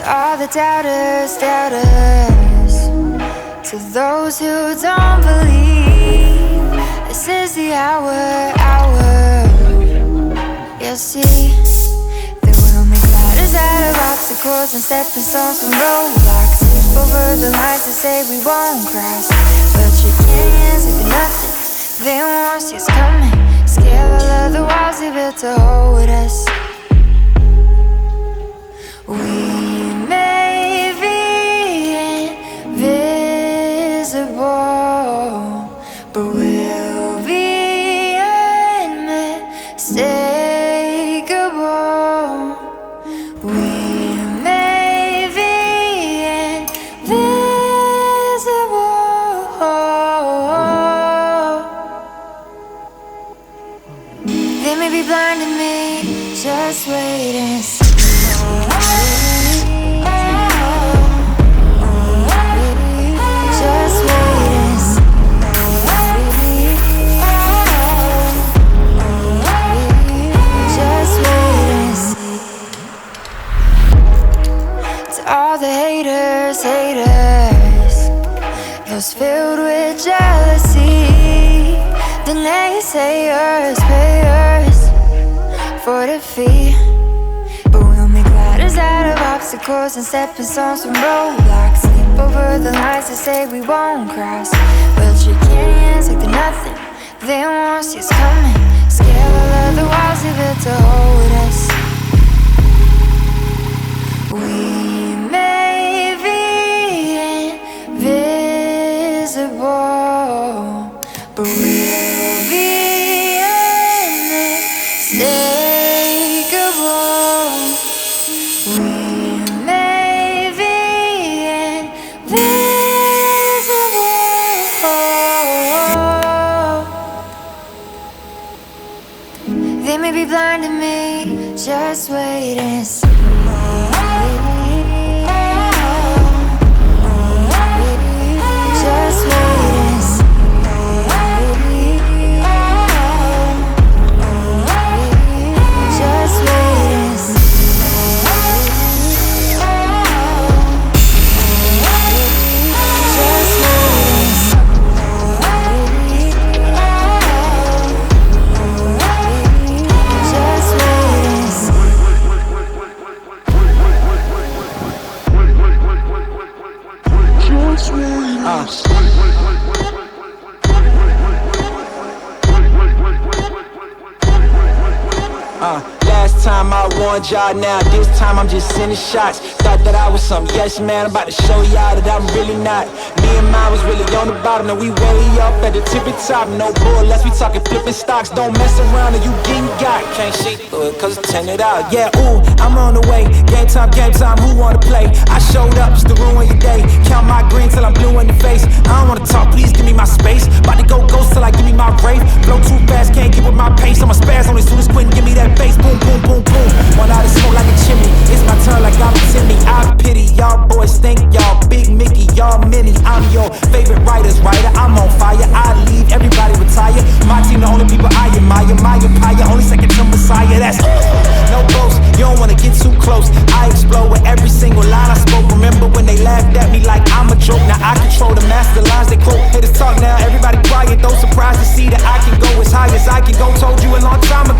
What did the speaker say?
all the doubters, to those who don't believe, this is the hour. You'll see that we'll make ladders out of obstacles and stepping stones from roadblocks. Leap over the lines to say we won't cross, but you can't see for nothing. They won't see us coming. Scale all of the walls they built to hold us. We may be invisible, but we'll be unmistakable. We may be invisible. They may be blinding me, just wait and see. All the haters, those filled with jealousy, the naysayers, payers for defeat. But we'll make ladders out of obstacles and stepping stones from roadblocks. Leap over the lines to say we won't cross. We'll shake hands like they're nothing. They won't see us coming. Scale all of the walls they built to hold us. We may be invisible, but we'll be unmistakable. We may be invisible. They may be blinding me, just wait and see. Last time I warned y'all, now this time I'm just sending shots. Thought that I was some yes man, I'm about to show y'all that I'm really not. Me and mine was really on the bottom, now we way up at the tippy top. No bull, unless we talking flipping stocks. Don't mess around or you getting got. Can't see through it cause it's tinted out. Yeah, ooh, I'm on the way. Game time, who wanna play? I showed up just to ruin your day. Count my green till I'm blue in the face. I don't wanna talk, please give me my space. About to go ghost till I give me my rave. Blow too fast, can't get with my pace. I'm a spaz on as soon as Quentin give me that bass. Boom, boom, boom, boom. One out of smoke like a chimney. It's my turn like I'm Timmy. I pity y'all boys, think y'all big Mickey, y'all mini. I'm your favorite writer's writer. I'm on fire, I leave, everybody retire. My team the only people I admire. My empire, only second to Messiah. That's no boast, you don't wanna get too close. I explode with every single line I spoke. Remember when they laughed at me like I'm a joke? Now I control the master lines they quote. Haters talk now, everybody quiet. Though surprised to see that I can go as high as I can go. Told you a long time ago